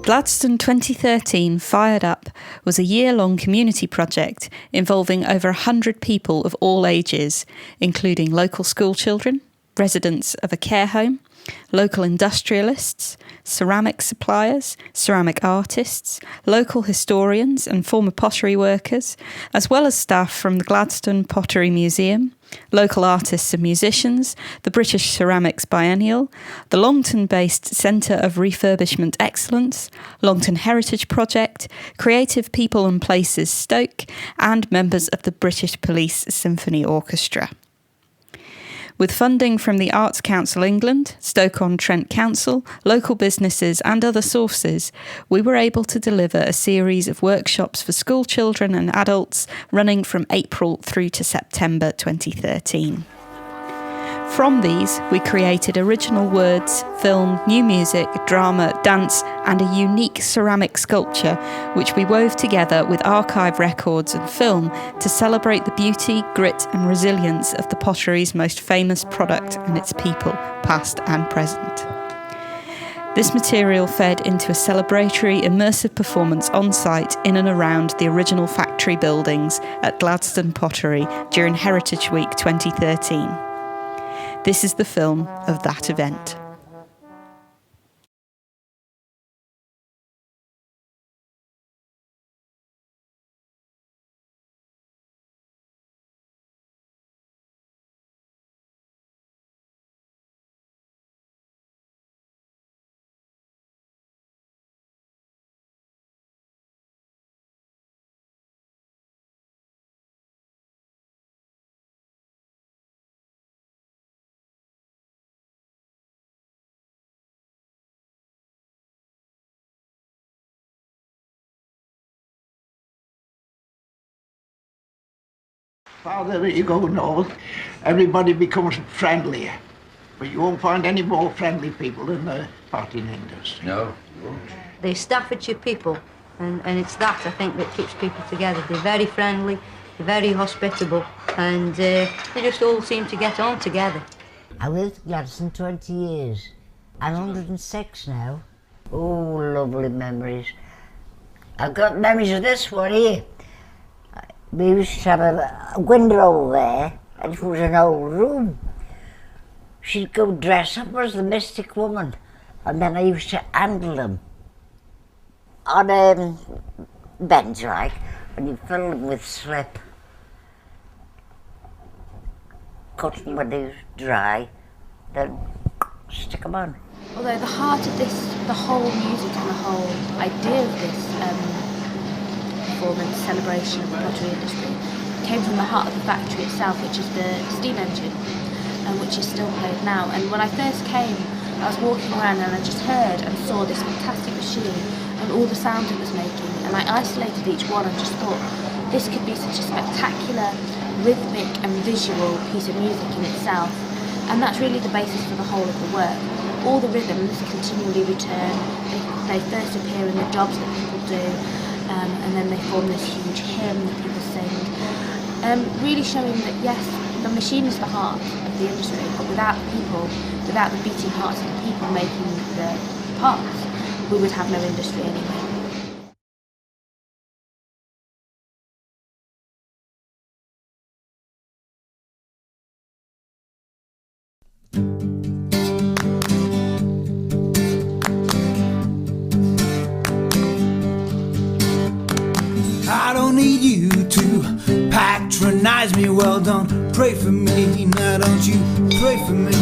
Gladstone 2013 Fired Up was a year-long community project involving over 100 people of all ages, including local school children, residents of a care home, local industrialists, ceramic suppliers, ceramic artists, local historians and former pottery workers, as well as staff from the Gladstone Pottery Museum, local artists and musicians, the British Ceramics Biennial, the Longton-based Centre of Refurbishment Excellence, Longton Heritage Project, Creative People and Places Stoke, and members of the British Police Symphony Orchestra. With funding from the Arts Council England, Stoke-on-Trent Council, local businesses and other sources, we were able to deliver a series of workshops for school children and adults running from April through to September 2013. From these, we created original words, film, new music, drama, dance, and a unique ceramic sculpture, which we wove together with archive records and film to celebrate the beauty, grit, and resilience of the pottery's most famous product and its people, past and present. This material fed into a celebratory, immersive performance on site in and around the original factory buildings at Gladstone Pottery during Heritage Week 2013. This is the film of that event. Farther you go north, everybody becomes friendlier. But you won't find any more friendly people in the potting industry. No, you won't. They're Staffordshire people, and it's that, I think, that keeps people together. They're very friendly, they're very hospitable, and they just all seem to get on together. I lived in Gladstone 20 years. I'm 106 now. Oh, lovely memories. I've got memories of this one here. We used to have a window over there, and it was an old room. She'd go dress up as the mystic woman, and then I used to handle them on bends, like, and you fill them with slip. Cut them when they was dry, then stick them on. Although the heart of this, the whole music and the whole idea of this performance, celebration of the pottery industry, came from the heart of the factory itself, which is the steam engine, which is still played now. And when I first came, I was walking around and I just heard and saw this fantastic machine and all the sound it was making, and I isolated each one and just thought this could be such a spectacular, rhythmic and visual piece of music in itself. And that's really the basis for the whole of the work. All the rhythms continually return. They first appear in the jobs that people do, and then they form this huge hymn that people sing, really showing that yes, the machine is the heart of the industry, but without the people, without the beating hearts of the people making the parts, we would have no industry anyway. I don't need you to patronize me. Well, don't pray for me. Now don't you pray for me.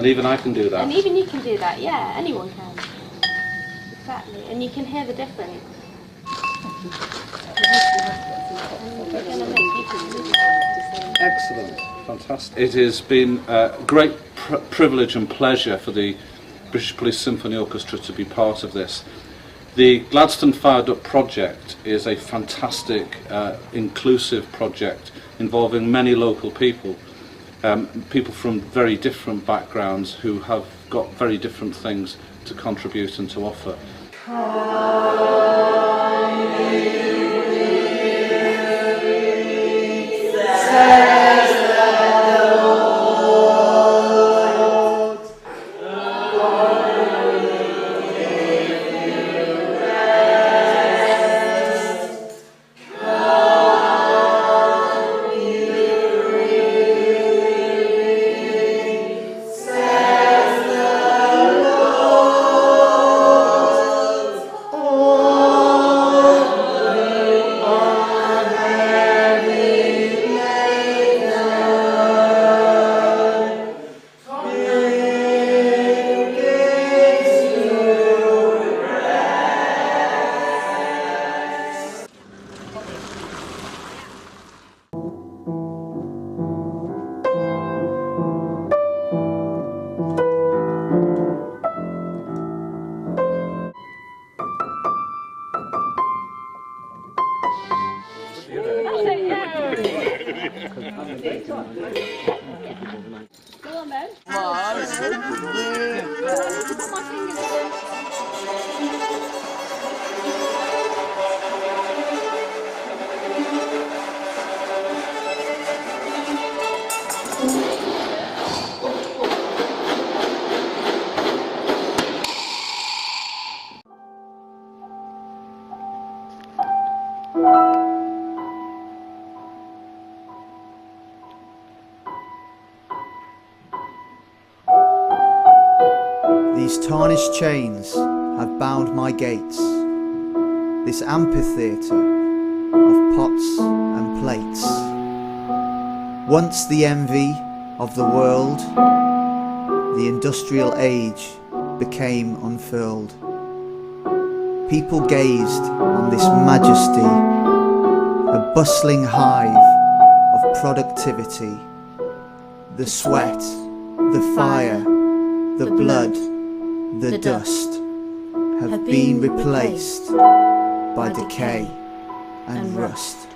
even I can do that. And even you can do that, yeah, anyone can. Exactly, and you can hear the difference. Excellent, fantastic. It has been a great privilege and pleasure for the British Police Symphony Orchestra to be part of this. The Gladstone Fired Up project is a fantastic, inclusive project involving many local people, people from very different backgrounds who have got very different things to contribute and to offer. These tarnished chains have bound my gates, this amphitheatre of pots and plates. Once the envy of the world, the industrial age became unfurled. People gazed on this majesty, a bustling hive of productivity. The sweat, the fire, the blood, the dust have been replaced by decay and rust,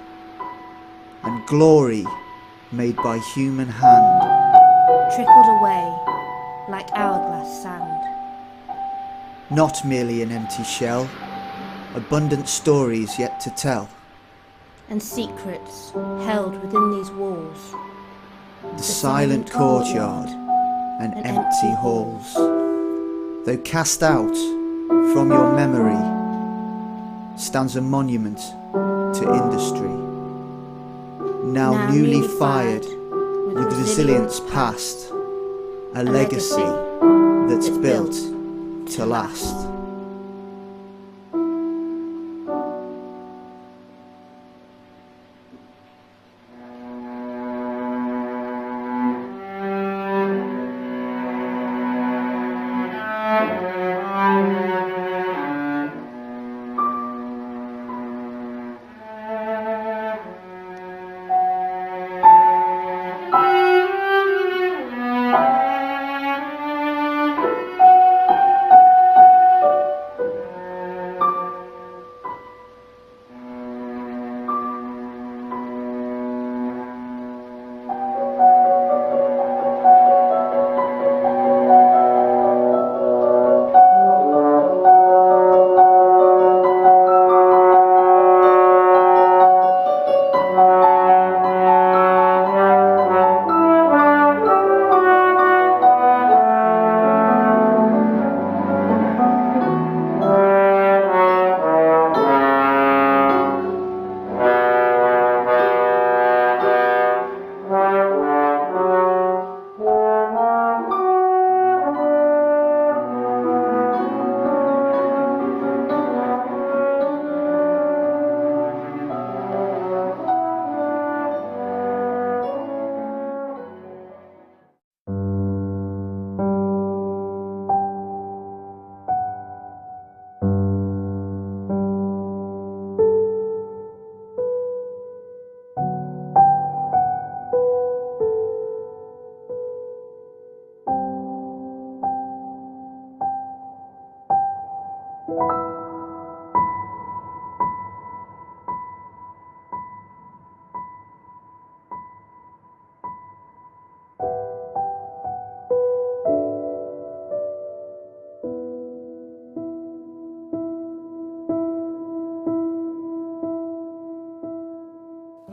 and glory made by human hand Trickled away like hourglass sand. not merely an empty shell, abundant stories yet to tell. And secrets held within these walls. The silent courtyard and empty halls, though cast out from your memory, stands a monument to industry, now newly fired with resilience past, a legacy that's built to last.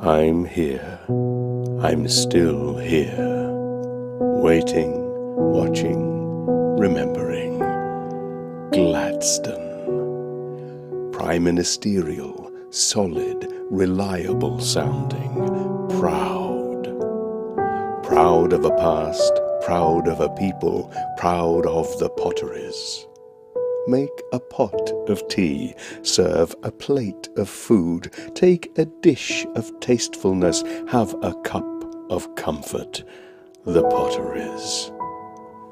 I'm here. I'm still here. Waiting, watching, remembering. Gladstone. Prime Ministerial, solid, reliable sounding. Proud. Proud of a past, proud of a people, proud of the potteries. Make a pot of tea, serve a plate of food, take a dish of tastefulness, have a cup of comfort. The potteries.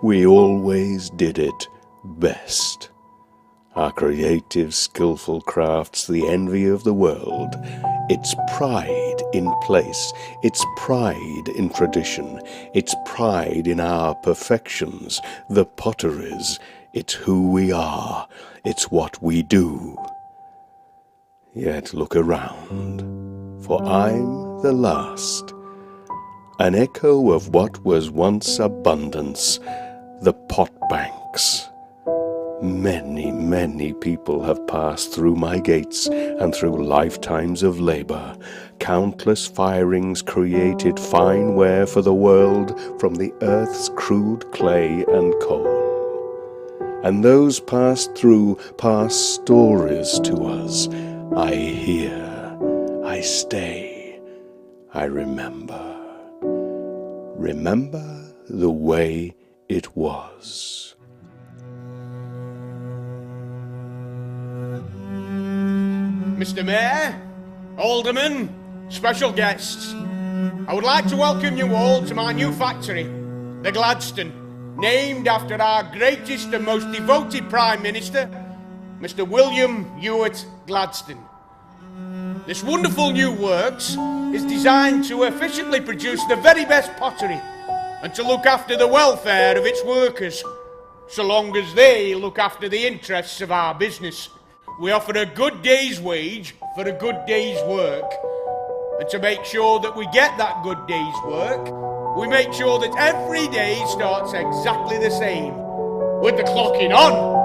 We always did it best. Our creative, skillful crafts, the envy of the world. Its pride in place, its pride in tradition, its pride in our perfections, the potteries. It's who we are, it's what we do. Yet look around, for I'm the last. An echo of what was once abundance, the pot banks. Many, many people have passed through my gates and through lifetimes of labour. Countless firings created fine ware for the world from the earth's crude clay and coal. And those passed through pass stories to us. I hear, I stay, I remember. Remember the way it was. Mr. Mayor, Aldermen, special guests, I would like to welcome you all to my new factory, the Gladstone, named after our greatest and most devoted Prime Minister, Mr. William Ewart Gladstone. This wonderful new works is designed to efficiently produce the very best pottery and to look after the welfare of its workers, so long as they look after the interests of our business. We offer a good day's wage for a good day's work, and to make sure that we get that good day's work, we make sure that every day starts exactly the same, with the clocking on.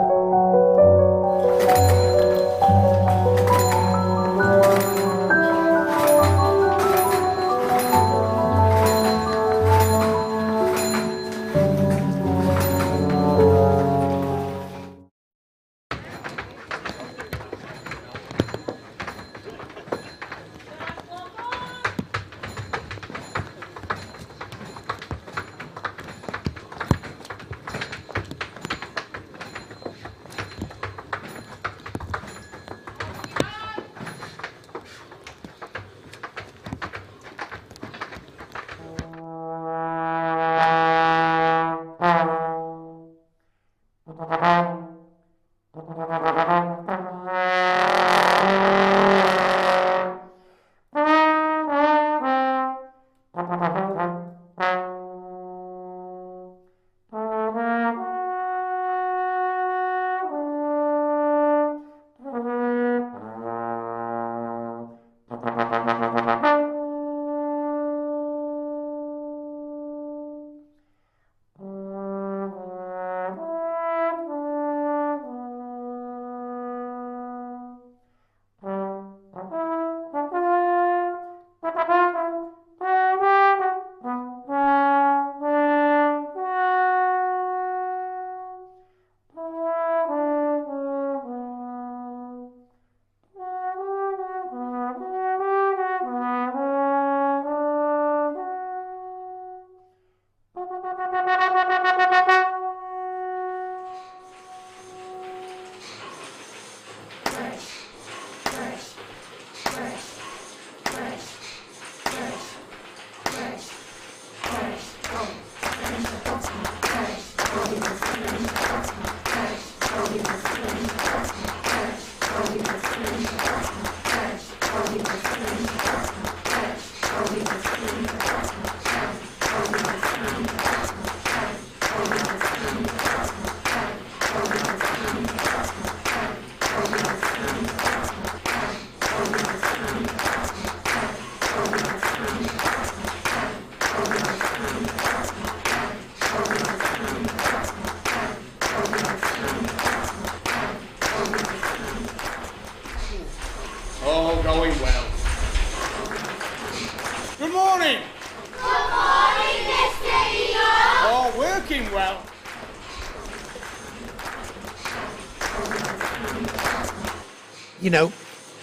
You know,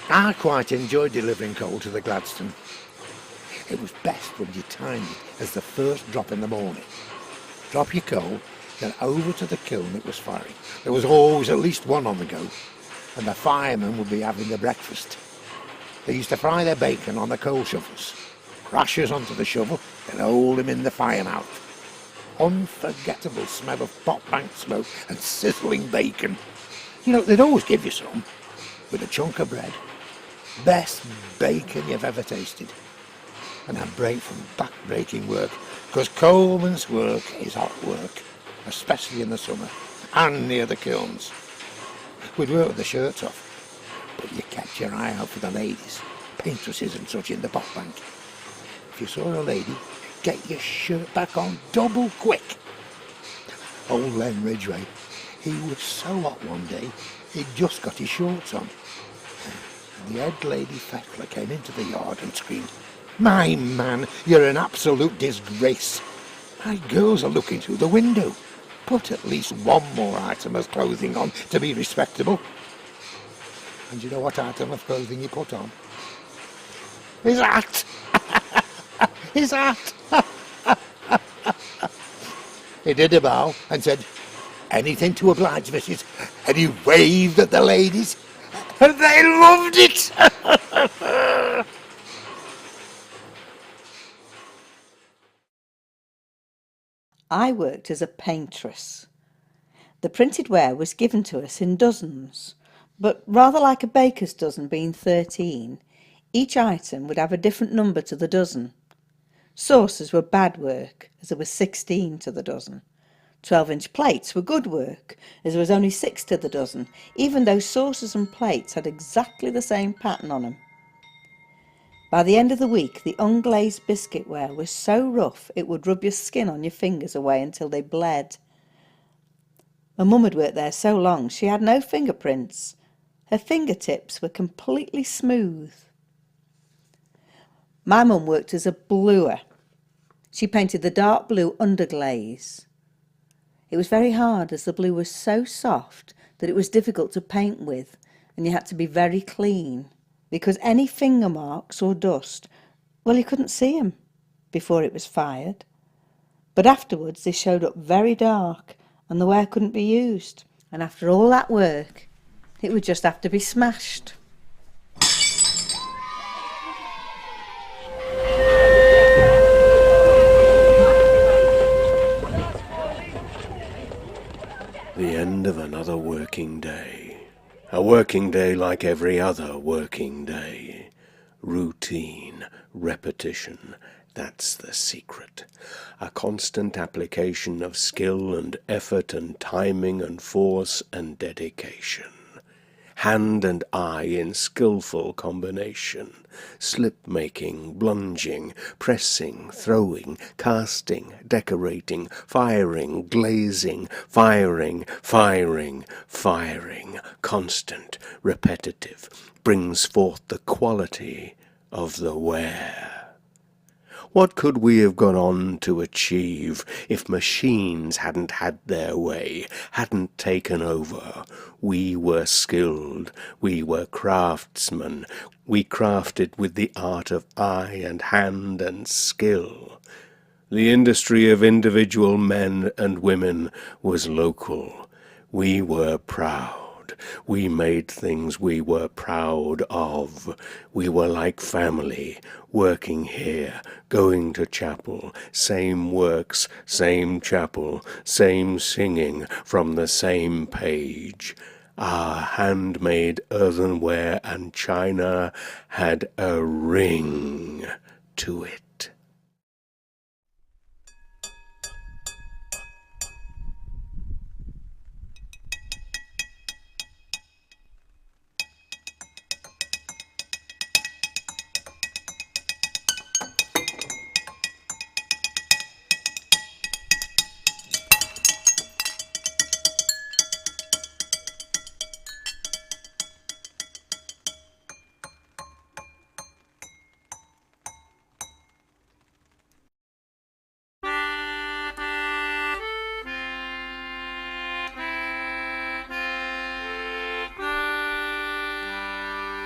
I quite enjoyed delivering coal to the Gladstone. It was best when you timed it as the first drop in the morning. Drop your coal, then over to the kiln it was firing. There was always at least one on the go, and the firemen would be having their breakfast. They used to fry their bacon on the coal shovels. Rashers onto the shovel, then hold him in the fire mouth. Unforgettable smell of pot bank smoke and sizzling bacon. You know, they'd always give you some, with a chunk of bread. Best bacon you've ever tasted. And a break from back-breaking work, because coalman's work is hot work, especially in the summer, and near the kilns. We'd work with the shirts off, but you kept your eye out for the ladies, paintresses and such in the pot bank. If you saw a lady, get your shirt back on double quick. Old Len Ridgway, he was so hot one day, he'd just got his shorts on. And the head lady fettler came into the yard and screamed, "My man, you're an absolute disgrace. My girls are looking through the window. Put at least one more item of clothing on to be respectable." And you know what item of clothing you put on? His hat! His hat! He did a bow and said, "Anything to oblige, missus," and he waved at the ladies, and they loved it! I worked as a paintress. The printed ware was given to us in dozens, but rather like a baker's dozen being 13, each item would have a different number to the dozen. Saucers were bad work, as there were 16 to the dozen. 12-inch plates were good work, as there was only 6 to the dozen, even though saucers and plates had exactly the same pattern on them. By the end of the week, the unglazed biscuitware was so rough it would rub your skin on your fingers away until they bled. My mum had worked there so long she had no fingerprints. Her fingertips were completely smooth. My mum worked as a bluer. She painted the dark blue underglaze. It was very hard as the blue was so soft that it was difficult to paint with, and you had to be very clean, because any finger marks or dust, well, you couldn't see them before it was fired. But afterwards they showed up very dark and the ware couldn't be used. And after all that work, it would just have to be smashed. The end of another working day. A working day like every other working day. Routine, repetition, that's the secret. A constant application of skill and effort and timing and force and dedication. Hand and eye in skillful combination. Slip-making, plunging, pressing, throwing, casting, decorating, firing, glazing, firing, firing, firing, constant, repetitive, brings forth the quality of the ware. What could we have gone on to achieve if machines hadn't had their way, hadn't taken over? We were skilled, we were craftsmen, we crafted with the art of eye and hand and skill. The industry of individual men and women was local. We were proud. We made things we were proud of. We were like family, working here, going to chapel, same works, same chapel, same singing from the same page. Our handmade earthenware and china had a ring to it.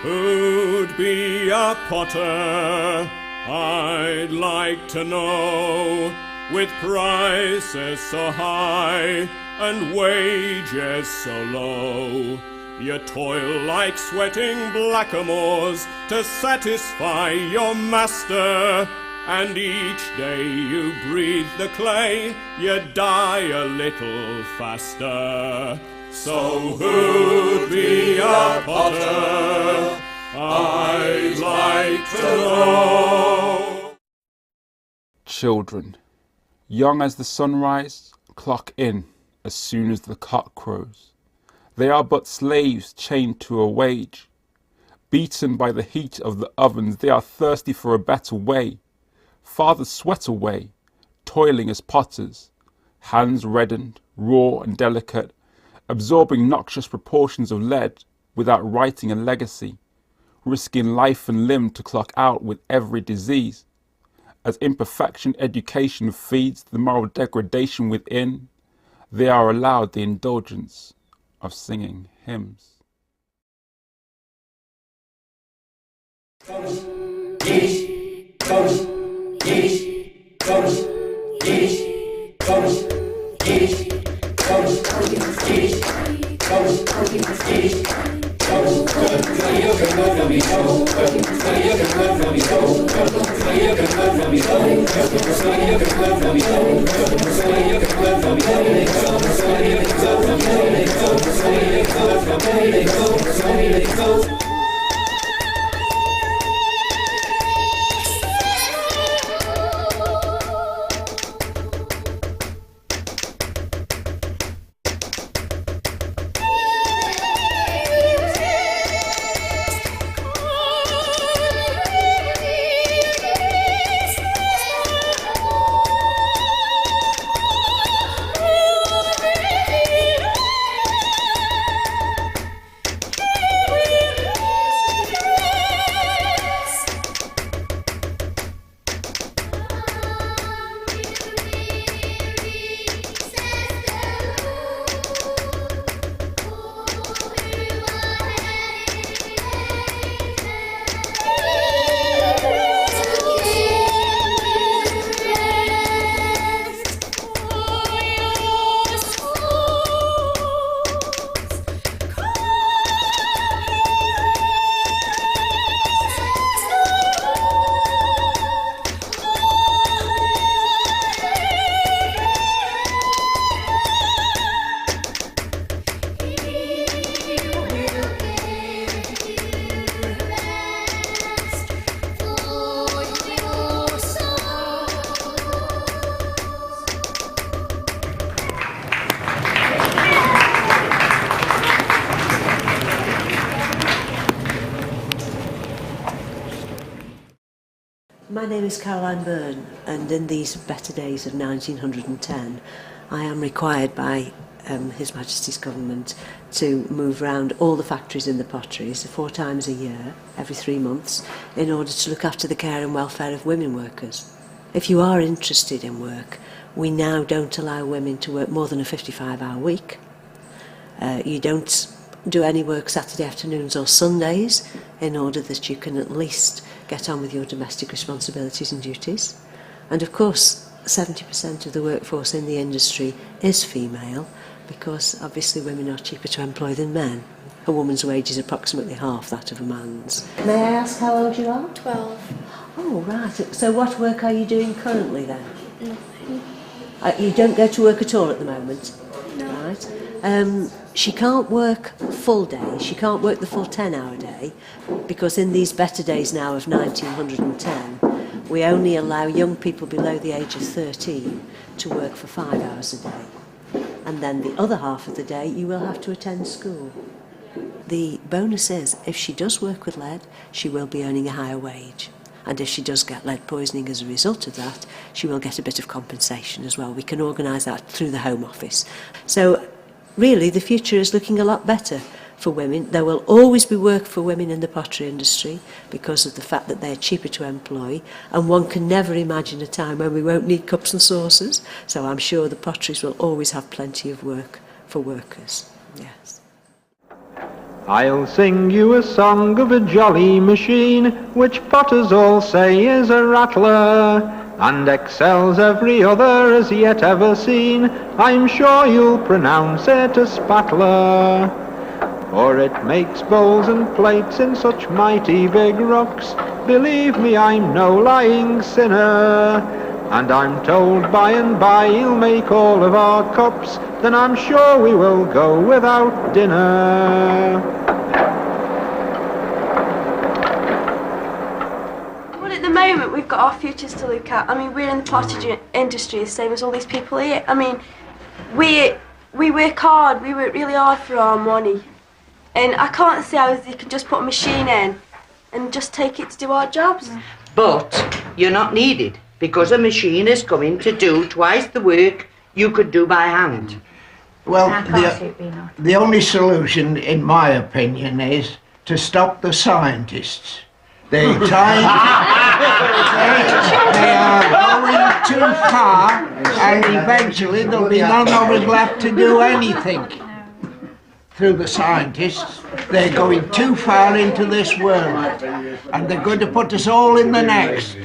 Who'd be a potter? I'd like to know, with prices so high and wages so low. You toil like sweating blackamoors to satisfy your master, and each day you breathe the clay, you die a little faster. So who'd be a potter? I'd like to know. Children, young as the sunrise, clock in as soon as the cock crows. They are but slaves chained to a wage. Beaten by the heat of the ovens, they are thirsty for a better way. Fathers sweat away, toiling as potters, hands reddened, raw and delicate, absorbing noxious proportions of lead without writing a legacy, risking life and limb to clock out with every disease. As imperfection education feeds the moral degradation within, they are allowed the indulgence of singing hymns. My name is Caroline Byrne, and in these better days of 1910, I am required by His Majesty's Government to move around all the factories in the potteries 4 times a year, every 3 months, in order to look after the care and welfare of women workers. If you are interested in work, we now don't allow women to work more than a 55-hour week. You don't do any work Saturday afternoons or Sundays in order that you can at least get on with your domestic responsibilities and duties. And of course, 70% of the workforce in the industry is female, because obviously women are cheaper to employ than men. A woman's wage is approximately half that of a man's. May I ask how old you are? 12. Oh, right. So what work are you doing currently then? Nothing. You don't go to work at all at the moment? No. Right. She can't work full day, she can't work the full 10-hour day, because in these better days now of 1910, we only allow young people below the age of 13 to work for 5 hours a day. And then the other half of the day you will have to attend school. The bonus is, if she does work with lead, she will be earning a higher wage. And if she does get lead poisoning as a result of that, she will get a bit of compensation as well. We can organise that through the Home Office. So really, the future is looking a lot better for women. There will always be work for women in the pottery industry because of the fact that they're cheaper to employ, and one can never imagine a time when we won't need cups and saucers. So I'm sure the potteries will always have plenty of work for workers. Yes. I'll sing you a song of a jolly machine, which potters all say is a rattler, and excels every other as yet ever seen. I'm sure you'll pronounce it a spattler. For it makes bowls and plates in such mighty big rocks. Believe me, I'm no lying sinner, and I'm told by and by he'll make all of our cups. Then I'm sure we will go without dinner. Well, at the moment we've got our futures to look at. I mean, we're in the pottery industry the same as all these people here. I mean, we work hard, we work really hard for our money. And I can't see how they can just put a machine in and just take it to do our jobs. But you're not needed, because a machine is coming to do twice the work you could do by hand. Well, the only solution, in my opinion, is to stop the scientists. They are going too far, and eventually there'll be none of us left to do anything. Through the scientists, they're going too far into this world, and they're going to put us all in the next.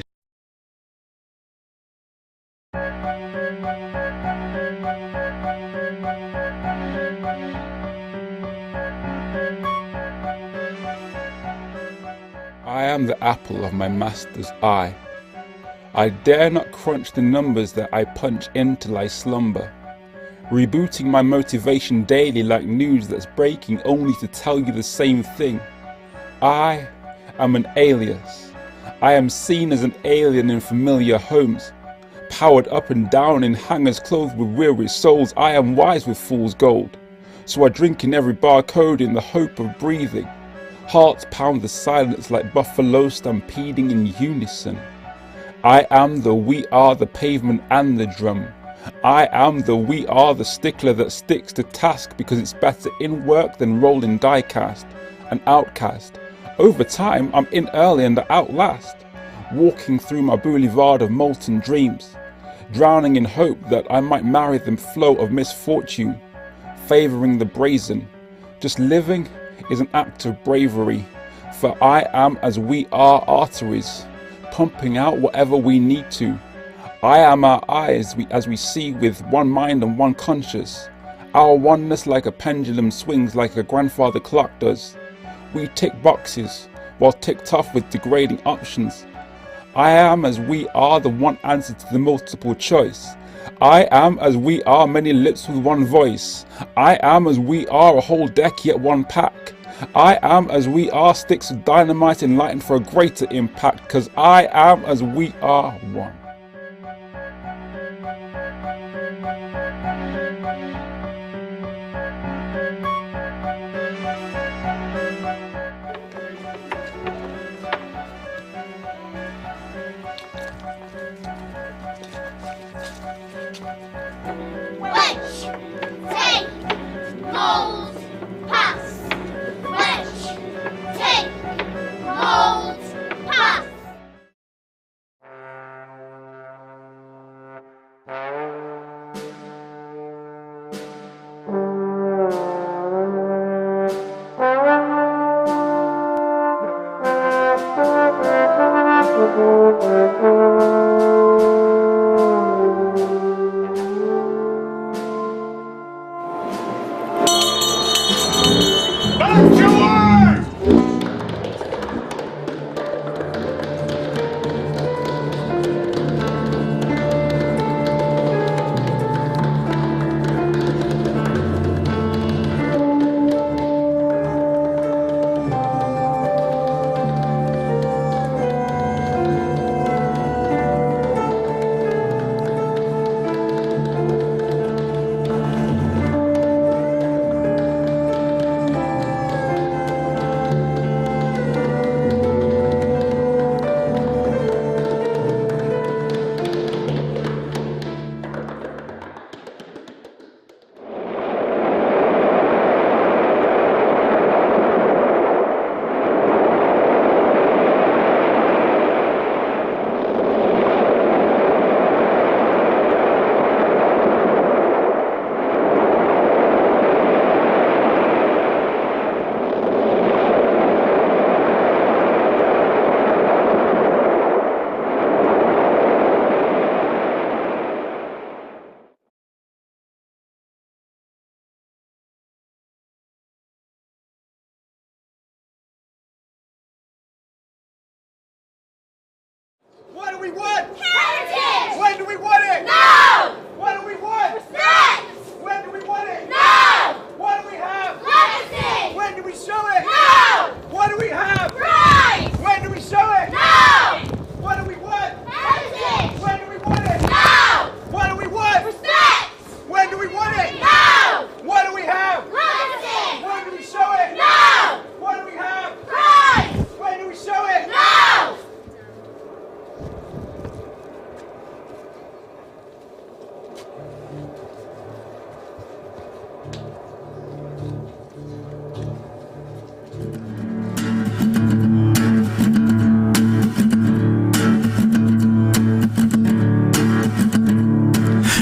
I am the apple of my master's eye. I dare not crunch the numbers that I punch in till I slumber, rebooting my motivation daily like news that's breaking only to tell you the same thing. I am an alias. I am seen as an alien in familiar homes, powered up and down in hangars clothed with weary souls. I am wise with fool's gold, so I drink in every barcode in the hope of breathing. Hearts pound the silence like buffalo stampeding in unison. I am the we are the pavement and the drum. I am the we are the stickler that sticks to task because it's better in work than rolling die cast. An outcast. Over time I'm in early and out last, walking through my boulevard of molten dreams, drowning in hope that I might marry the flow of misfortune, favouring the brazen. Just living is an act of bravery, for I am as we are arteries, pumping out whatever we need to. I am our eyes as we see with one mind and one conscience. Our oneness like a pendulum swings like a grandfather clock does. We tick boxes while ticked off with degrading options. I am as we are the one answer to the multiple choice. I am as we are many lips with one voice. I am as we are a whole deck yet one pack. I am as we are sticks of dynamite enlightened for a greater impact, 'cause I am as we are one. do we want? Heritage! When do we want it? Now! What do we want? Respect! When do we want it? Now! What do we have? Legacy! When do we show it? Now! What do we have? Pride! When do we show it? Now! What do we want? Heritage! When do we want it? Now! What do we want? Respect! When do we want it? Now! What do we have? Legacy! When do we show it? Now! What do we have? Pride! When do we show it? Now!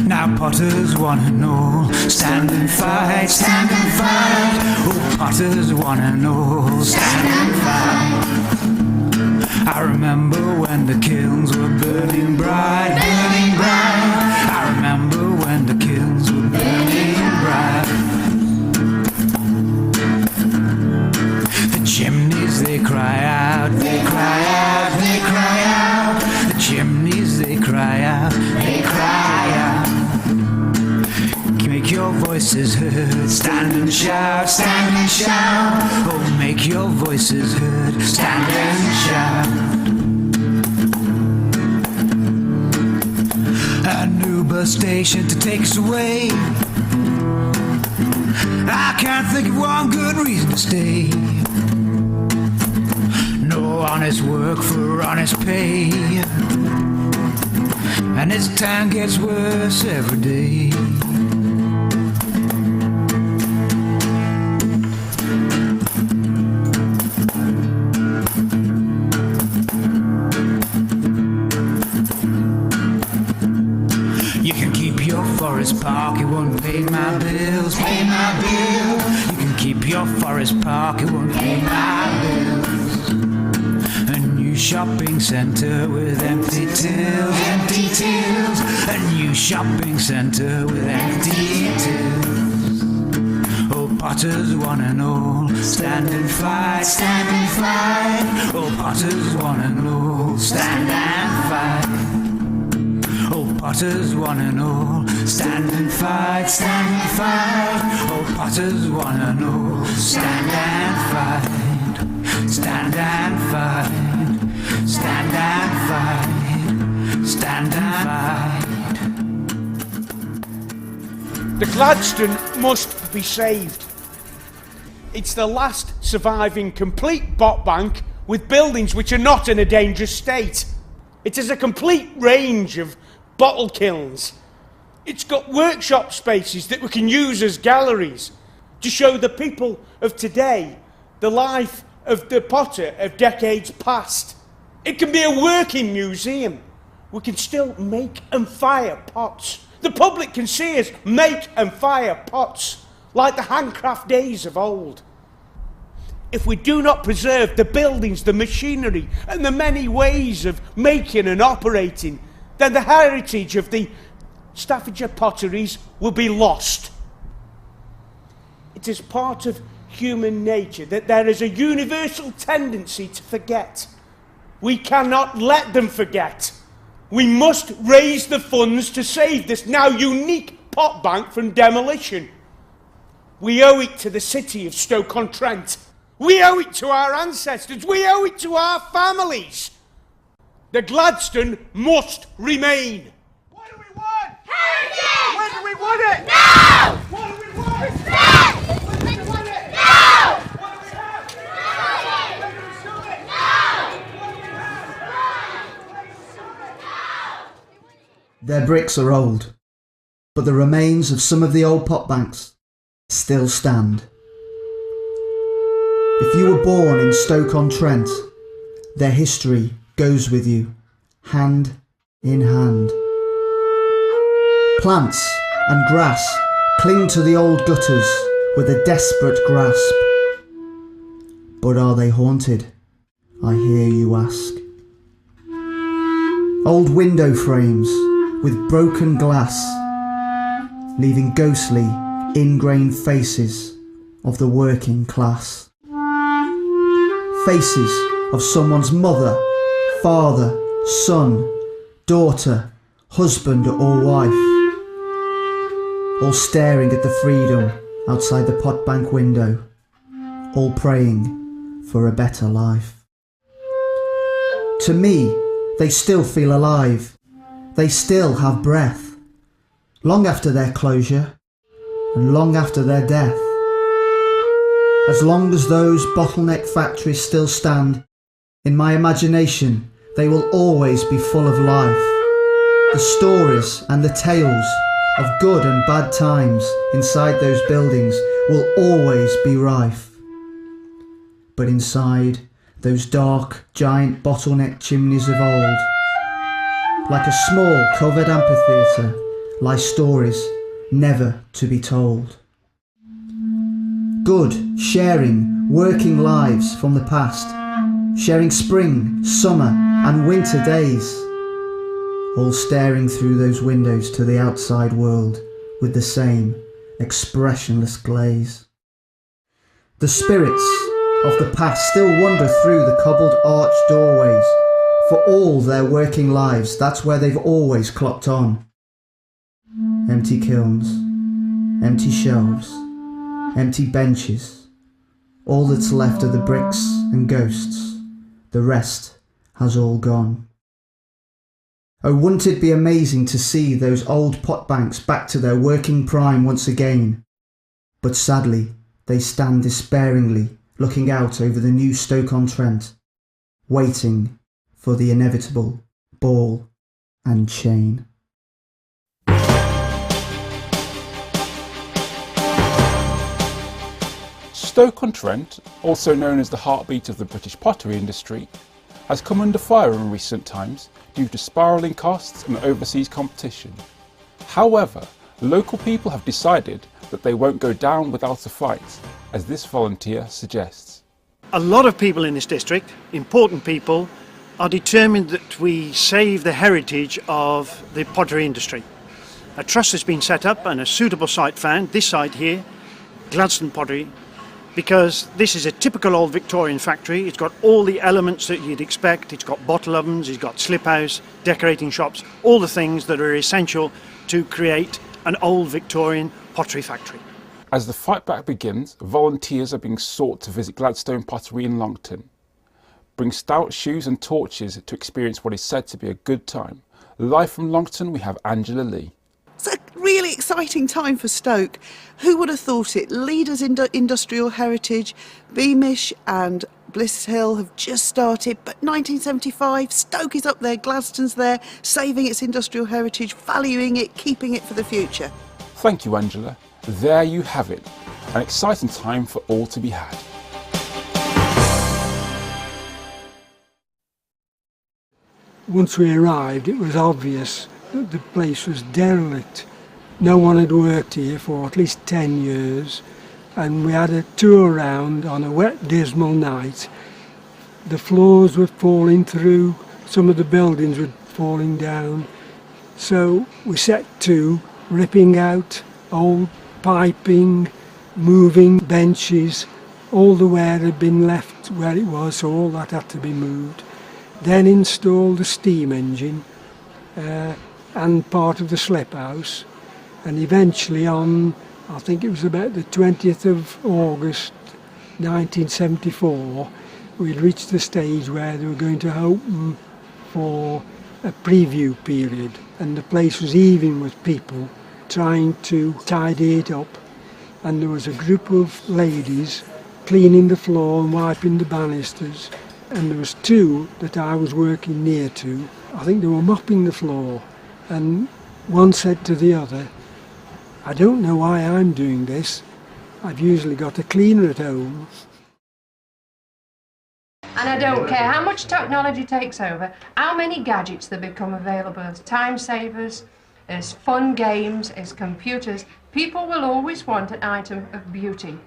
Now potters one and all, stand and fight, stand and fight. Oh, potters one and all, stand and fight. I remember when the kilns were burning bright, burning bright. I remember when the kilns were burning bright. The chimneys they cry out, they cry out, they cry out. The chimneys they cry out, they cry out. Make your voices heard, stand and shout, stand and shout. Oh, make your voices heard, stand and shout. A new bus station to take us away. I can't think of one good reason to stay. No honest work for honest pay, and this town gets worse every day. Forest Park, it won't pay my bills, pay my bills. You can keep your Forest Park, it won't pay my bills. A new shopping centre with empty tills, empty tills. A new shopping centre with empty tills. Oh, potters one and all, stand and fight, stand and fight. Oh, potters one and all, stand and fight. Oh, potters one and all, stand and fight, stand and fight. Oh, potters one and all, stand and fight, stand and fight, stand and fight, stand and fight. The Gladstone must be saved. It's the last surviving complete bot bank with buildings which are not in a dangerous state. It has a complete range of bottle kilns. It's got workshop spaces that we can use as galleries to show the people of today the life of the potter of decades past. It can be a working museum. We can still make and fire pots. The public can see us make and fire pots like the handcraft days of old. If we do not preserve the buildings, the machinery and the many ways of making and operating, then the heritage of the Staffordshire potteries will be lost. It is part of human nature that there is a universal tendency to forget. We cannot let them forget. We must raise the funds to save this now unique pot bank from demolition. We owe it to the city of Stoke-on-Trent. We owe it to our ancestors. We owe it to our families. The Gladstone must remain. What do we want? Heritage! When do we want it? Now! What do we want? Respect! When do we want it? Now! What do we have? Heritage! When do we show it? Now! What do we have? When do we show it? Their bricks are old, but the remains of some of the old pot banks still stand. If you were born in Stoke-on-Trent, their history goes with you, hand in hand. Plants and grass cling to the old gutters with a desperate grasp. But are they haunted, I hear you ask? Old window frames with broken glass, leaving ghostly, ingrained faces of the working class. Faces of someone's mother, father, son, daughter, husband or wife, all staring at the freedom outside the pot bank window, all praying for a better life. To me, they still feel alive. They still have breath, long after their closure and long after their death. As long as those bottleneck factories still stand, in my imagination, they will always be full of life. The stories and the tales of good and bad times inside those buildings will always be rife. But inside those dark, giant bottleneck chimneys of old, like a small covered amphitheatre, lie stories never to be told. Good, sharing, working lives from the past, sharing spring, summer and winter days, all staring through those windows to the outside world with the same expressionless glaze. The spirits of the past still wander through the cobbled arched doorways. For all their working lives, that's where they've always clocked on. Empty kilns, empty shelves, empty benches. All that's left are the bricks and ghosts. The rest has all gone. Oh, wouldn't it be amazing to see those old pot banks back to their working prime once again? But sadly, they stand despairingly looking out over the new Stoke-on-Trent, waiting for the inevitable ball and chain. Stoke-on-Trent, also known as the heartbeat of the British pottery industry, has come under fire in recent times due to spiralling costs and overseas competition. However, local people have decided that they won't go down without a fight, as this volunteer suggests. A lot of people in this district, important people, are determined that we save the heritage of the pottery industry. A trust has been set up and a suitable site found, this site here, Gladstone Pottery, because this is a typical old Victorian factory. It's got all the elements that you'd expect. It's got bottle ovens, it's got slip house, decorating shops, all the things that are essential to create an old Victorian pottery factory. As the fight back begins, volunteers are being sought to visit Gladstone Pottery in Longton. Bring stout shoes and torches to experience what is said to be a good time. Live from Longton, we have Angela Lee. It's a really exciting time for Stoke. Who would have thought it? Leaders in industrial heritage, Beamish and Bliss Hill have just started, but 1975, Stoke is up there, Gladstone's there, saving its industrial heritage, valuing it, keeping it for the future. Thank you, Angela. There you have it. An exciting time for all to be had. Once we arrived, it was obvious that the place was derelict. No one had worked here for at least 10 years, and we had a tour around on a wet, dismal night. The floors were falling through, some of the buildings were falling down, so we set to ripping out old piping, moving benches, all the wear had been left where it was, so all that had to be moved. Then installed the steam engine and part of the slip house, and eventually on, I think it was about the 20th of August 1974, we'd reached the stage where they were going to open for a preview period, and the place was heaving with people trying to tidy it up, and there was a group of ladies cleaning the floor and wiping the banisters, and there was two that I was working near to. I think they were mopping the floor, and one said to the other, "I don't know why I'm doing this. I've usually got a cleaner at home." And I don't care how much technology takes over, how many gadgets that become available as time savers, as fun games, as computers, people will always want an item of beauty.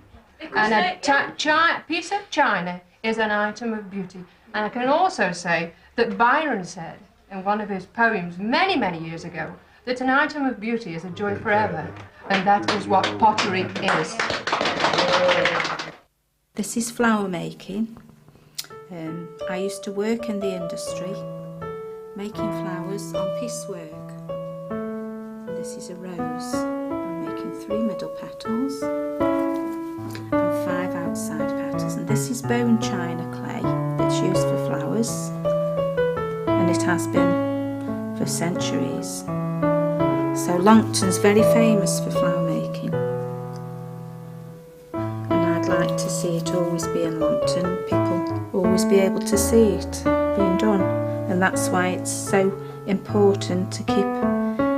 And a piece of china is an item of beauty. And I can also say that Byron said in one of his poems many, many years ago that an item of beauty is a joy forever. And that is what pottery is. This is flower making. I used to work in the industry. making flowers on piecework. This is a rose. I'm making 3 middle petals and 5 outside petals. And this is bone china clay that's used for flowers, and it has been for centuries. So Longton's very famous for flower making, and I'd like to see it always be in Longton, people always be able to see it being done, and that's why it's so important to keep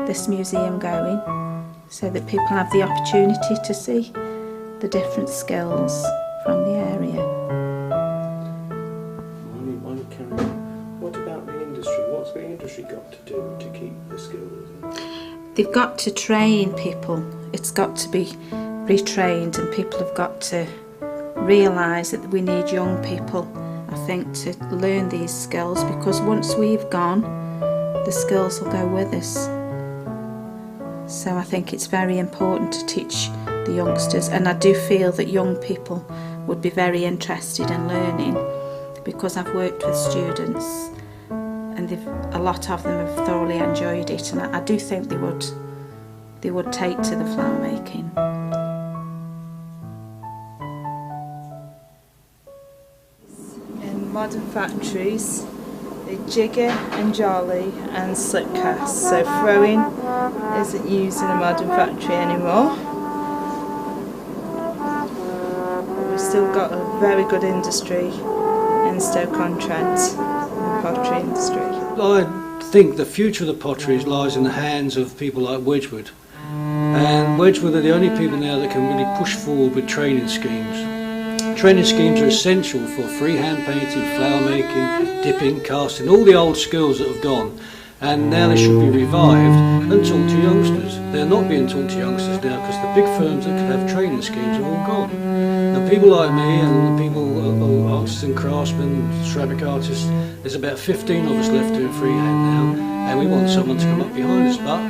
this museum going, so that people have the opportunity to see the different skills from the area. What about the industry? What's the industry got to do to keep the skills? They've got to train people. It's got to be retrained, and people have got to realise that we need young people, I think, to learn these skills, because once we've gone, the skills will go with us. So I think it's very important to teach the youngsters, and I do feel that young people would be very interested in learning, because I've worked with students and a lot of them have thoroughly enjoyed it, and I do think they would take to the flower making. In modern factories, they jigger and jolly and slip cast, so throwing isn't used in a modern factory anymore. We've still got a very good industry in Stoke-on-Trent, in the pottery industry. I think the future of the potteries lies in the hands of people like Wedgwood. And Wedgwood are the only people now that can really push forward with training schemes. Training schemes are essential for freehand painting, flower making, dipping, casting, all the old skills that have gone. And now they should be revived and taught to youngsters. They're not being taught to youngsters now because the big firms that could have training schemes are all gone. And people like me and the people, artists and craftsmen, ceramic artists, there's about 15 of us left doing freehand now, and we want someone to come up behind us. But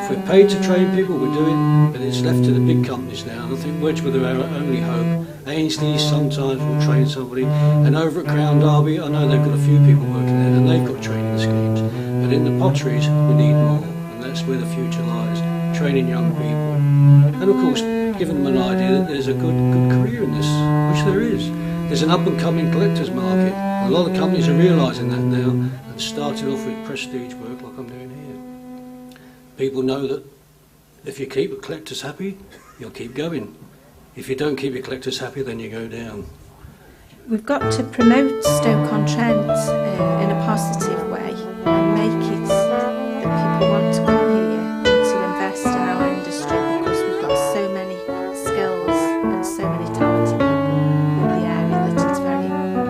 if we're paid to train people, we're doing, but it's left to the big companies now. And I think Wedgwood are our only hope. Ainsley sometimes will train somebody, and over at Crown Derby, I know they've got a few people working there, and they've got training schemes. But in the potteries, we need more, and that's where the future lies, training young people. And of course, giving them an idea that there's a good career in this, which there is. There's an up-and-coming collector's market. A lot of companies are realising that now, and starting off with prestige work like I'm doing here. People know that if you keep the collectors happy, you'll keep going. If you don't keep your collectors happy, then you go down. We've got to promote Stoke-on-Trent in a positive way and make it that people want to come here and to invest in our industry, because we've got so many skills and so many talented people in the area that it's very important.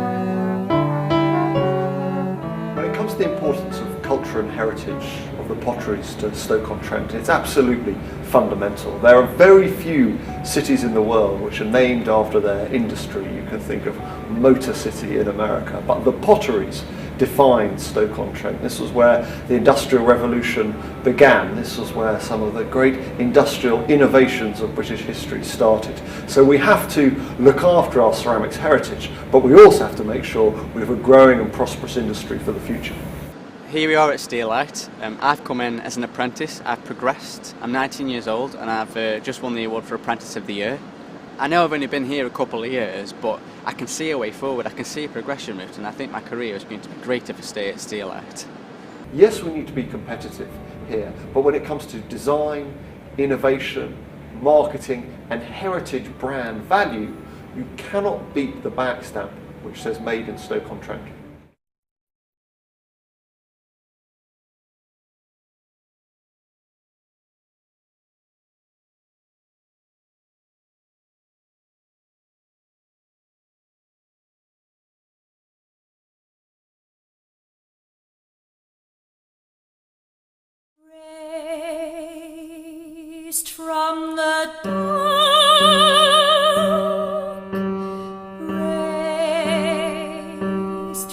When it comes to the importance of culture and heritage of the potteries to Stoke-on-Trent, it's absolutely fundamental. There are very few cities in the world which are named after their industry. You can think of Motor City in America, but the potteries defined Stoke-on-Trent. This was where the Industrial Revolution began. This was where some of the great industrial innovations of British history started. So we have to look after our ceramics heritage, but we also have to make sure we have a growing and prosperous industry for the future. Here we are at Steelite. I've come in as an apprentice, I've progressed, I'm 19 years old and I've just won the award for Apprentice of the Year. I know I've only been here a couple of years, but I can see a way forward, I can see a progression route, and I think my career is going to be great if I stay at Steelite. Yes, we need to be competitive here, but when it comes to design, innovation, marketing and heritage brand value, you cannot beat the back stamp which says made in Stoke-on-Trent. Raised from the dark, raised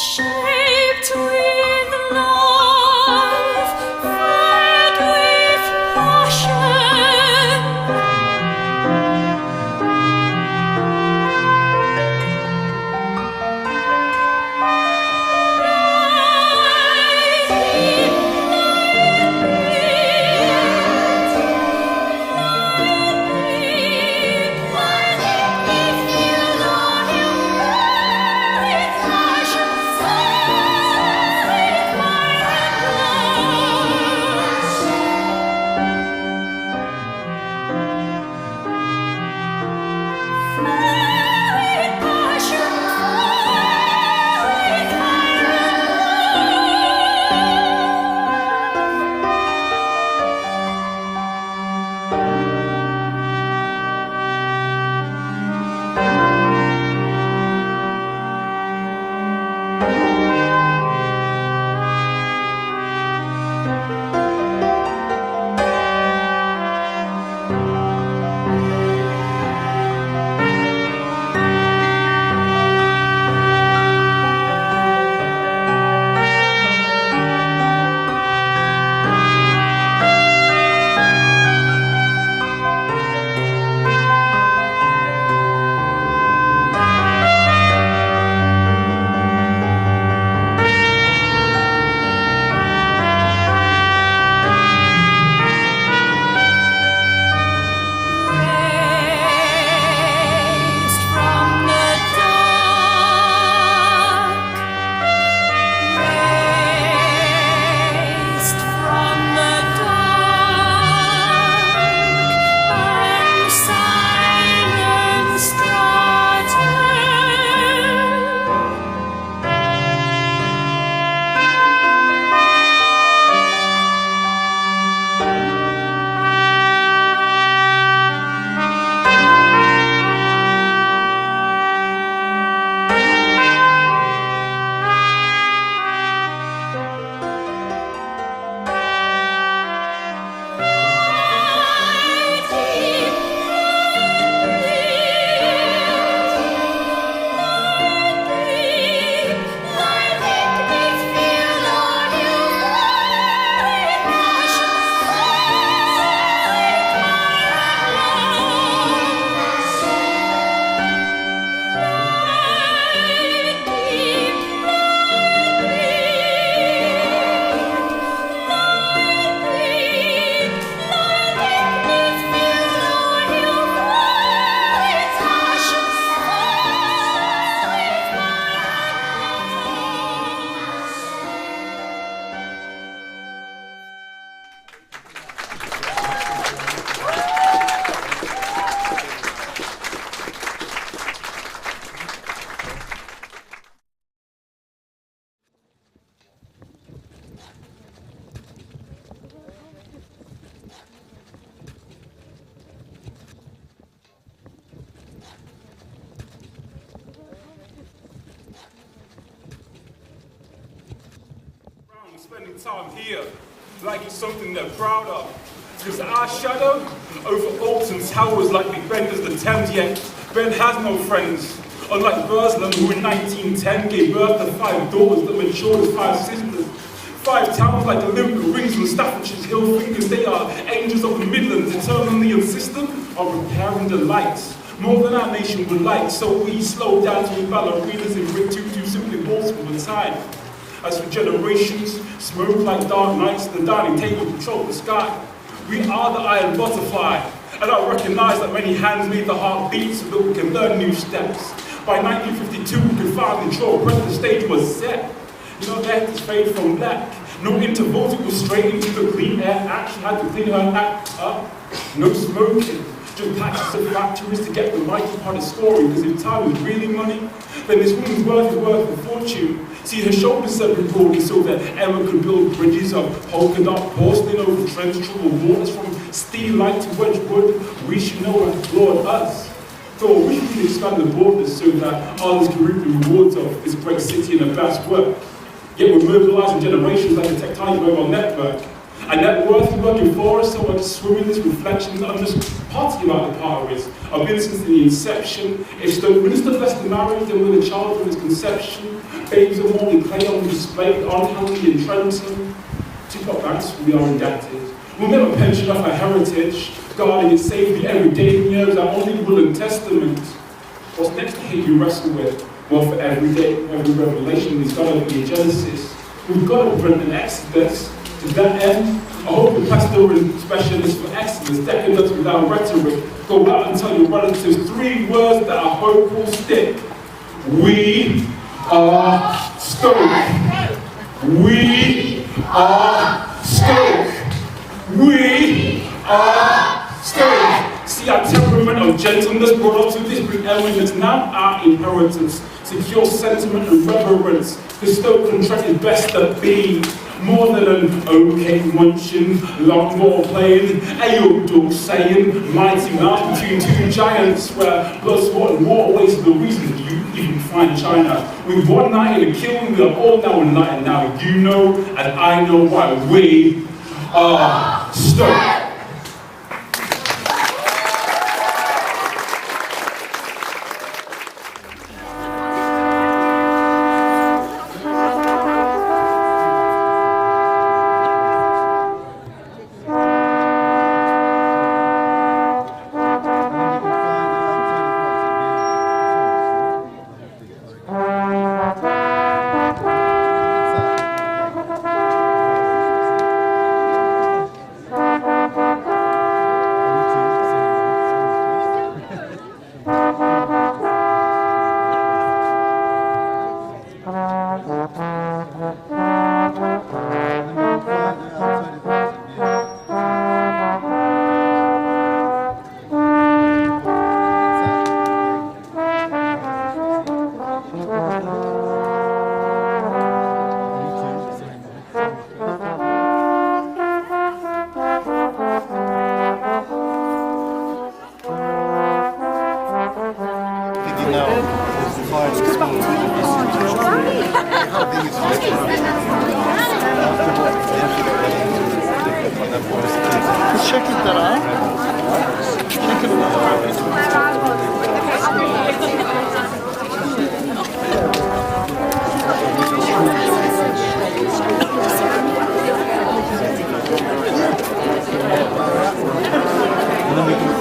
shaped with love, filled with passion. Spending time here like it's something they're proud of. Because our shadow over Alton towers like Big Ben does the Thames, yet Ben has no friends. Unlike Burslem, who in 1910 gave birth to 5 daughters that matured as 5 sisters. 5 towns like Olympia, Rings and Staffordshire's hill fingers, they are angels of the Midlands, eternally insistent on repairing the lights. More than our nation would like, so we slow down to ballerinas in brick to simply waltz with the tide. As for generations, smoke like dark nights, the dining table control the sky. We are the iron butterfly, and I recognize that many hands made the heart beat so that we can learn new steps. By 1952, we could finally draw a breath, the stage was set. You know, death is fade from black. No intervals, it was straight into the Clean Air Act. She had to clean her act up. No smoking, just patches of factories to get the mighty part of the story, because if time is really money, then this woman's worth is worth a fortune. See, her shoulders served broadly so that Emma could build bridges of polka dot porcelain over trench troubled waters from steel light to Wedgwood. We should know and applaud us. So we should expand the borders so that others can reap the rewards of this great city and a vast work. Yet we're mobilizing generations like a tectonic mobile network. And that worthy work before us, so I just swim in this reflections. I'm just potty about the potteries. I've been since the inception. If the minister blessed the marriage, then with a child from its conception, babes are more than clay on display, on Hanley and Trenton. To what banks we are indebted. We'll never pension off our heritage, guarding its safety every day in years, our only will and testament. What's next to hate you wrestle with? Well, for every day, every revelation, there's got to be a Genesis. We've got to print an Exodus. To that end, I hope the pastoral specialists for excellence, decadence without rhetoric, go out and tell your relatives 3 words that I hope will stick. We are Stoke. We are Stoke. We are Stoke. See our temperament of gentleness brought up to this bring eminence, now our inheritance. Secure sentiment and reverence. The Stoke-on-Trent is best that be. More than an oatcake munching, long ball playing, ayo dog saying, mighty mouth between 2 giants, where blood, sport and water wastes the reason you even find China. With one night in a kiln, we are all now enlightened. Now you know, and I know why we are Stoke.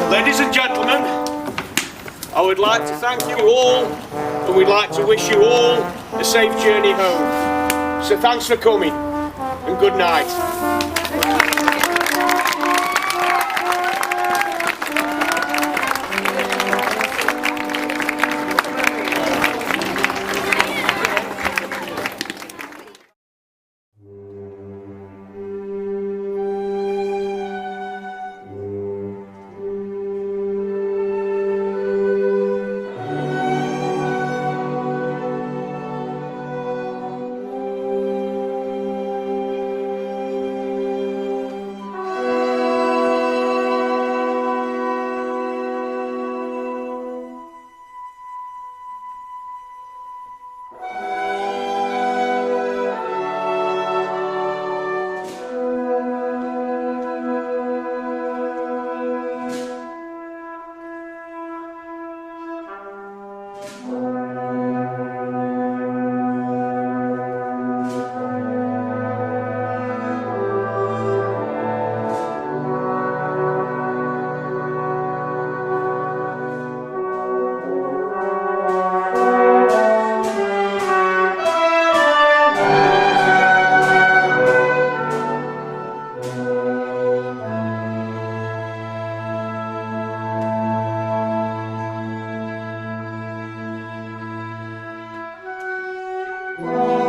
Ladies and gentlemen, I would like to thank you all, and we'd like to wish you all a safe journey home. So thanks for coming, and good night. Wow.